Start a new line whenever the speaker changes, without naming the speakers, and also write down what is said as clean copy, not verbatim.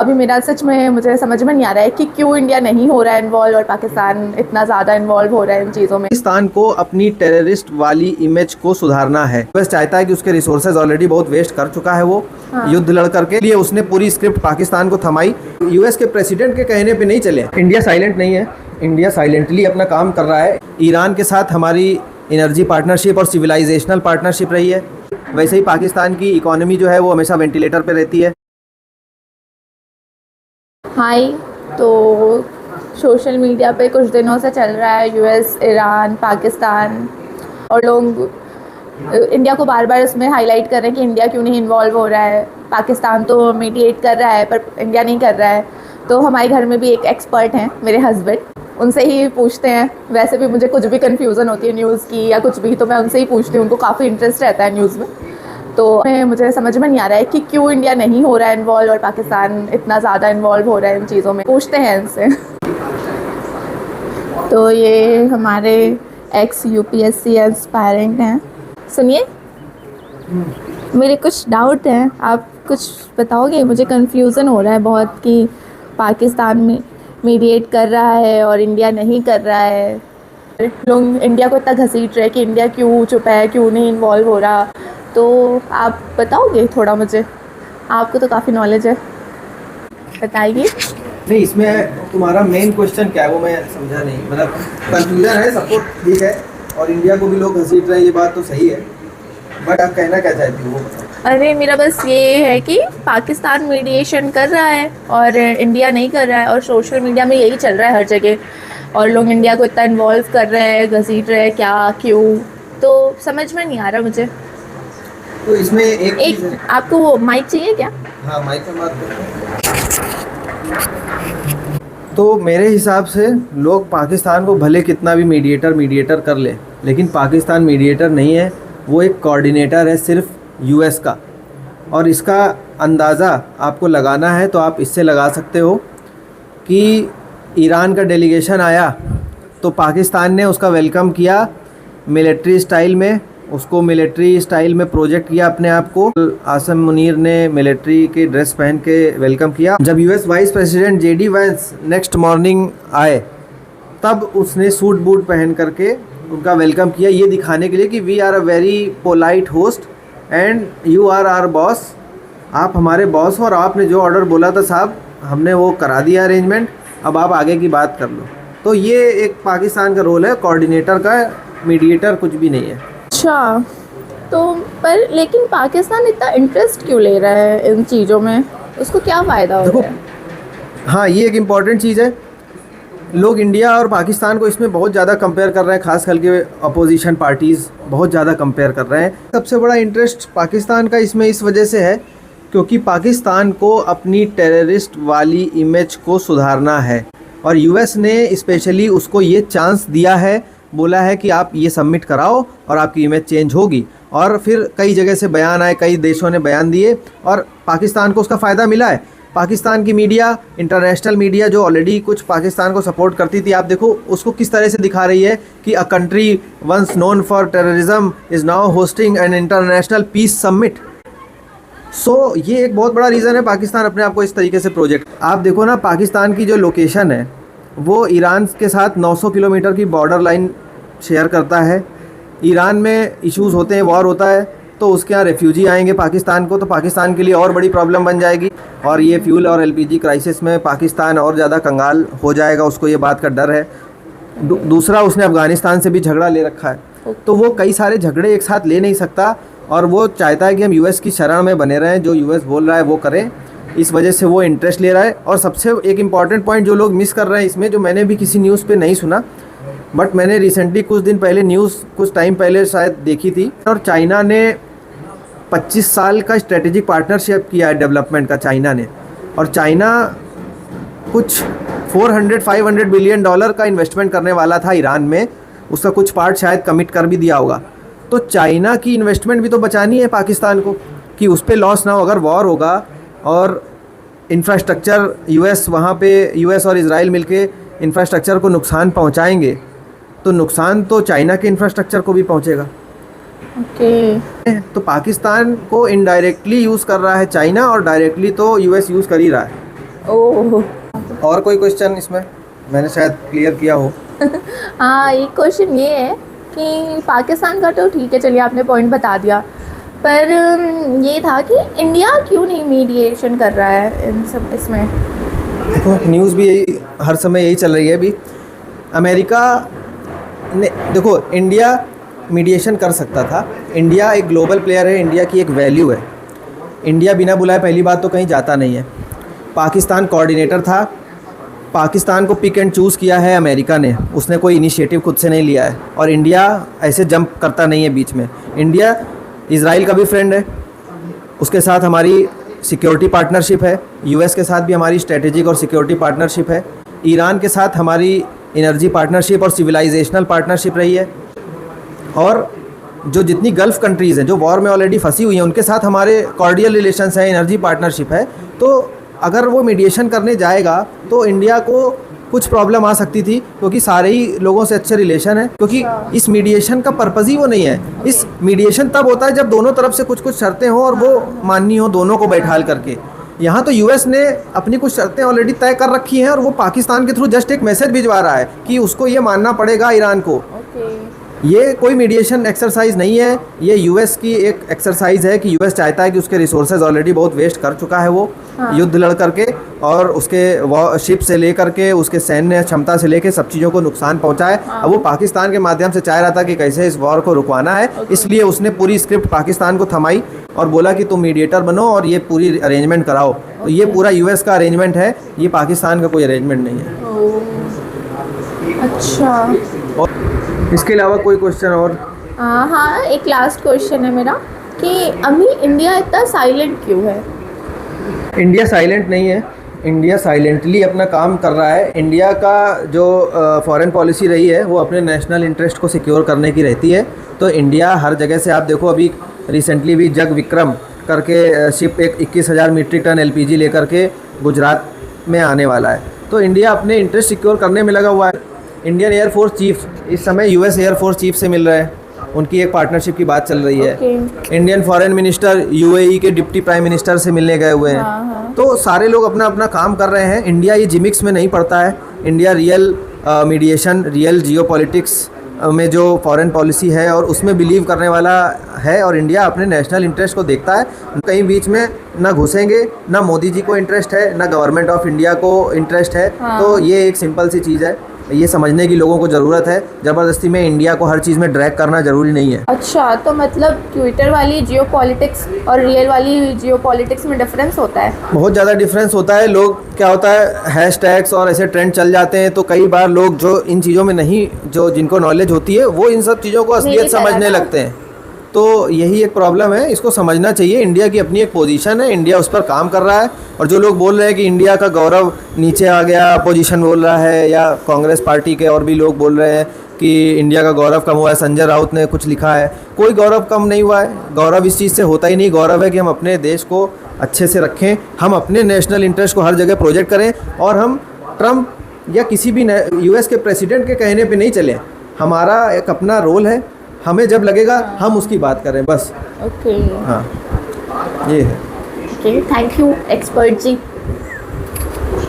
अभी मेरा सच में मुझे समझ में नहीं आ रहा है कि क्यों इंडिया नहीं हो रहा है इन्वॉल्व और पाकिस्तान इतना ज़्यादा इन्वॉल्व हो रहा है इन चीज़ों में।
पाकिस्तान को अपनी टेररिस्ट वाली इमेज को सुधारना है। बस चाहता है कि उसके रिसोर्सेज ऑलरेडी बहुत वेस्ट कर चुका है वो युद्ध लड़ करके, लिए उसने पूरी स्क्रिप्ट पाकिस्तान को थमाई। यूएस के प्रेसिडेंट के कहने पे नहीं चले। इंडिया साइलेंट नहीं है, इंडिया साइलेंटली अपना काम कर रहा है। ईरान के साथ हमारी एनर्जी पार्टनरशिप और सिविलाइजेशनल पार्टनरशिप रही है। वैसे ही पाकिस्तान की इकोनॉमी जो है वो हमेशा वेंटिलेटर पे रहती है।
हाय, तो सोशल मीडिया पे कुछ दिनों से चल रहा है यूएस, ईरान, पाकिस्तान, और लोग इंडिया को बार बार इसमें हाईलाइट कर रहे हैं कि इंडिया क्यों नहीं इन्वॉल्व हो रहा है। पाकिस्तान तो मीडिएट कर रहा है पर इंडिया नहीं कर रहा है। तो हमारे घर में भी एक एक्सपर्ट हैं, मेरे हस्बैंड, उनसे ही पूछते हैं। वैसे भी मुझे कुछ भी कन्फ्यूज़न होती है न्यूज़ की या कुछ भी, तो मैं उनसे ही पूछती हूँ। उनको काफ़ी इंटरेस्ट रहता है न्यूज़ में। तो मुझे समझ में नहीं आ रहा है कि क्यों इंडिया नहीं हो रहा है इन्वॉल्व और पाकिस्तान इतना ज़्यादा इन्वॉल्व हो रहा है इन चीज़ों में। पूछते हैं इनसे। तो ये हमारे एक्स यूपीएससी एस्पायरेंट हैं। सुनिए, मेरे कुछ डाउट हैं, आप कुछ बताओगे? मुझे कन्फ्यूज़न हो रहा है बहुत कि पाकिस्तान में मीडिएट कर रहा है और इंडिया नहीं कर रहा है। लोग इंडिया को इतना घसीट रहे हैं कि इंडिया क्यों चुप है, क्यों नहीं इन्वॉल्व हो रहा। तो आप बताओगे थोड़ा मुझे? आपको तो काफ़ी नॉलेज है, बताइए।
नहीं, इसमें तुम्हारा मेन क्वेश्चन क्या है वो मैं समझा नहीं। मतलब कंफ्यूजन है, सबको ठीक है, और इंडिया को भी लोग घसीट रहे हैं, ये बात तो सही है, बट आप कहना क्या चाहती हो वो बताओ।
अरे मेरा बस ये है कि पाकिस्तान मीडिएशन कर रहा है और इंडिया नहीं कर रहा है, और सोशल मीडिया में यही चल रहा है हर जगह, और लोग इंडिया को इतना इन्वॉल्व कर रहे हैं, घसीट रहे हैं, क्या क्यों, तो समझ में नहीं आ रहा मुझे।
तो इसमें एक
आपको वो माइक चाहिए क्या?
हाँ, माइक पे बात करते हैं। तो मेरे हिसाब से लोग पाकिस्तान को भले कितना भी मीडिएटर कर ले, लेकिन पाकिस्तान मीडिएटर नहीं है, वो एक कोऑर्डिनेटर है सिर्फ यूएस का। और इसका अंदाज़ा आपको लगाना है तो आप इससे लगा सकते हो कि ईरान का डेलीगेशन आया तो पाकिस्तान ने उसका वेलकम किया मिलिट्री स्टाइल में, उसको मिलिट्री स्टाइल में प्रोजेक्ट किया अपने आप को। आसिम मुनीर ने मिलिट्री के ड्रेस पहन के वेलकम किया। जब US vice president JD Vance next morning आए तब उसने सूट बूट पहन करके उनका वेलकम किया, ये दिखाने के लिए कि we are a very polite host and you are our boss. आप हमारे बॉस हो और आपने जो ऑर्डर बोला था साहब, हमने वो करा दिया अरेंजमेंट, अब आप आगे की बात कर लो। तो ये एक पाकिस्तान का रोल है, कोऑर्डिनेटर का, मीडिएटर कुछ भी नहीं है।
अच्छा, तो पर लेकिन पाकिस्तान इतना इंटरेस्ट क्यों ले रहा है इन चीज़ों में? उसको क्या फ़ायदा हो रहा है?
हाँ, ये एक इम्पॉर्टेंट चीज़ है। लोग इंडिया और पाकिस्तान को इसमें बहुत ज़्यादा कंपेयर कर रहे हैं, खास करके अपोजिशन पार्टीज़ बहुत ज़्यादा कंपेयर कर रहे हैं। सबसे बड़ा इंटरेस्ट पाकिस्तान का इसमें इस वजह से है क्योंकि पाकिस्तान को अपनी टेररिस्ट वाली इमेज को सुधारना है, और यूएस ने स्पेशली उसको ये चांस दिया है, बोला है कि आप ये सबमिट कराओ और आपकी इमेज चेंज होगी। और फिर कई जगह से बयान आए, कई देशों ने बयान दिए और पाकिस्तान को उसका फ़ायदा मिला है। पाकिस्तान की मीडिया, इंटरनेशनल मीडिया जो ऑलरेडी कुछ पाकिस्तान को सपोर्ट करती थी, आप देखो उसको किस तरह से दिखा रही है कि a country once known for terrorism is now hosting an international peace summit. So ये एक बहुत बड़ा रीज़न है पाकिस्तान अपने आप को इस तरीके से प्रोजेक्ट। आप देखो ना, पाकिस्तान की जो लोकेशन है वो ईरान के साथ 900 किलोमीटर की बॉर्डर लाइन शेयर करता है। ईरान में इश्यूज़ होते हैं, वॉर होता है, तो उसके यहाँ रेफ्यूजी आएंगे पाकिस्तान को, तो पाकिस्तान के लिए और बड़ी प्रॉब्लम बन जाएगी, और ये फ्यूल और एलपीजी क्राइसिस में पाकिस्तान और ज़्यादा कंगाल हो जाएगा, उसको ये बात का डर है। दूसरा, उसने अफ़गानिस्तान से भी झगड़ा ले रखा है, तो वो कई सारे झगड़े एक साथ ले नहीं सकता, और वो चाहता है कि हम यूएस की शरण में बने रहें, जो यूएस बोल रहा है वो करें। इस वजह से वो इंटरेस्ट ले रहा है। और सबसे एक इम्पॉर्टेंट पॉइंट जो लोग मिस कर रहे हैं इसमें, जो मैंने भी किसी न्यूज़ पे नहीं सुना, बट मैंने रिसेंटली कुछ दिन पहले न्यूज़ कुछ टाइम पहले शायद देखी थी, और चाइना ने 25 साल का स्ट्रेटेजिक पार्टनरशिप किया है डेवलपमेंट का चाइना ने। और चाइना कुछ 400-500 बिलियन डॉलर का इन्वेस्टमेंट करने वाला था ईरान में, उसका कुछ पार्ट शायद कमिट कर भी दिया होगा। तो चाइना की इन्वेस्टमेंट भी तो बचानी है पाकिस्तान को, कि उस पर लॉस ना हो। अगर वॉर होगा और इंफ्रास्ट्रक्चर यूएस वहाँ पे, यूएस और इजराइल मिलके इंफ्रास्ट्रक्चर को नुकसान पहुँचाएंगे, तो नुकसान तो चाइना के इंफ्रास्ट्रक्चर को भी पहुँचेगा। तो पाकिस्तान को इनडायरेक्टली यूज़ कर रहा है चाइना, और डायरेक्टली तो यूएस यूज़ कर ही रहा है।
ओह
और कोई क्वेश्चन इसमें मैंने शायद क्लियर किया हो?
हाँ, एक क्वेश्चन ये है कि पाकिस्तान का तो ठीक है, चलिए आपने पॉइंट बता दिया, पर ये था कि इंडिया क्यों नहीं मीडिएशन कर रहा है इन सब इसमें?
देखो न्यूज़ भी यही हर समय यही चल रही है अभी। अमेरिका ने देखो इंडिया मीडिएशन कर सकता था। इंडिया एक ग्लोबल प्लेयर है, इंडिया की एक वैल्यू है। इंडिया बिना बुलाए पहली बात तो कहीं जाता नहीं है। पाकिस्तान कोऑर्डिनेटर था, पाकिस्तान को पिक एंड चूज़ किया है अमेरिका ने, उसने कोई इनिशिएटिव खुद से नहीं लिया है। और इंडिया ऐसे जंप करता नहीं है बीच में। इंडिया इजराइल का भी फ्रेंड है, उसके साथ हमारी सिक्योरिटी पार्टनरशिप है। यूएस के साथ भी हमारी स्ट्रेटेजिक और सिक्योरिटी पार्टनरशिप है। ईरान के साथ हमारी एनर्जी पार्टनरशिप और सिविलाइजेशनल पार्टनरशिप रही है। और जो जितनी गल्फ़ कंट्रीज़ हैं जो वॉर में ऑलरेडी फंसी हुई हैं, उनके साथ हमारे कॉर्डियल रिलेशंस हैं, एनर्जी पार्टनरशिप है। तो अगर वो मीडिएशन करने जाएगा तो इंडिया को कुछ प्रॉब्लम आ सकती थी, क्योंकि सारे ही लोगों से अच्छे रिलेशन है। क्योंकि इस मीडिएशन का पर्पज़ ही वो नहीं है। इस मीडिएशन तब होता है जब दोनों तरफ से कुछ कुछ शर्तें हों और वो माननी हो दोनों को बैठाल करके। यहाँ तो यूएस ने अपनी कुछ शर्तें ऑलरेडी तय कर रखी हैं और वो पाकिस्तान के थ्रू जस्ट एक मैसेज भिजवा रहा है कि उसको ये मानना पड़ेगा ईरान को। ये कोई मीडिएशन एक्सरसाइज नहीं है, ये यूएस की एक एक्सरसाइज है कि यूएस चाहता है कि उसके रिसोर्सेज ऑलरेडी बहुत वेस्ट कर चुका है वो युद्ध लड़ करके, और उसके शिप से लेकर के उसके सैन्य क्षमता से लेकर सब चीज़ों को नुकसान पहुंचाए। अब वो पाकिस्तान के माध्यम से चाह रहा था कि कैसे इस वॉर को रुकवाना है, इसलिए उसने पूरी स्क्रिप्ट पाकिस्तान को थमाई और बोला कि तुम मीडिएटर बनो और ये पूरी अरेंजमेंट कराओ। तो ये पूरा यूएस का अरेंजमेंट है, ये पाकिस्तान का कोई अरेंजमेंट नहीं है।
अच्छा,
और इसके अलावा कोई क्वेश्चन और?
हाँ, एक लास्ट क्वेश्चन है मेरा कि अभी इंडिया इतना साइलेंट क्यों है?
इंडिया साइलेंट नहीं है, इंडिया साइलेंटली अपना काम कर रहा है। इंडिया का जो फॉरेन पॉलिसी रही है वो अपने नेशनल इंटरेस्ट को सिक्योर करने की रहती है। तो इंडिया हर जगह से, आप देखो अभी रिसेंटली भी जग विक्रम करके शिप एक 21,000 मीट्रिक टन एलपीजी लेकर के गुजरात में आने वाला है। तो इंडिया अपने इंटरेस्ट सिक्योर करने में लगा हुआ है। इंडियन एयरफोर्स चीफ इस समय यूएस एयरफोर्स चीफ से मिल रहे हैं, उनकी एक पार्टनरशिप की बात चल रही है। इंडियन फॉरेन मिनिस्टर यूएई के डिप्टी प्राइम मिनिस्टर से मिलने गए हुए हैं। तो सारे लोग अपना अपना काम कर रहे हैं। इंडिया ये जिमिक्स में नहीं पड़ता है। India real mediation, real geopolitics में जो फॉरेन पॉलिसी है और उसमें बिलीव करने वाला है, और इंडिया अपने नेशनल इंटरेस्ट को देखता है। कहीं बीच में ना घुसेंगे, ना मोदी जी को इंटरेस्ट है, ना गवर्नमेंट ऑफ इंडिया को इंटरेस्ट है। तो ये एक सिंपल सी चीज़ है, ये समझने की लोगों को ज़रूरत है। ज़बरदस्ती में इंडिया को हर चीज़ में ड्रैग करना ज़रूरी नहीं है।
अच्छा, तो मतलब ट्विटर वाली जियोपॉलिटिक्स और रियल वाली जियोपॉलिटिक्स में डिफरेंस होता है?
बहुत ज़्यादा डिफरेंस होता है। लोग क्या होता है, हैशटैग्स और ऐसे ट्रेंड चल जाते हैं, तो कई बार लोग जो इन चीज़ों में नहीं, जो जिनको नॉलेज होती है, वो इन सब चीज़ों को असलियत समझने लगते हैं। तो यही एक प्रॉब्लम है, इसको समझना चाहिए। इंडिया की अपनी एक पोजीशन है, इंडिया उस पर काम कर रहा है। और जो लोग बोल रहे हैं कि इंडिया का गौरव नीचे आ गया, अपोजिशन बोल रहा है या कांग्रेस पार्टी के और भी लोग बोल रहे हैं कि इंडिया का गौरव कम हुआ है, संजय राउत ने कुछ लिखा है, कोई गौरव कम नहीं हुआ है। गौरव इस चीज़ से होता ही नहीं। गौरव है कि हम अपने देश को अच्छे से रखें, हम अपने नेशनल इंटरेस्ट को हर जगह प्रोजेक्ट करें, और हम ट्रम्प या किसी भी यूएस के प्रेसिडेंट के कहने पे नहीं चलें। हमारा एक अपना रोल है, हमें जब लगेगा हम उसकी बात करें, बस।
ओके,
हाँ, ये है।
Okay, thank you expert ji.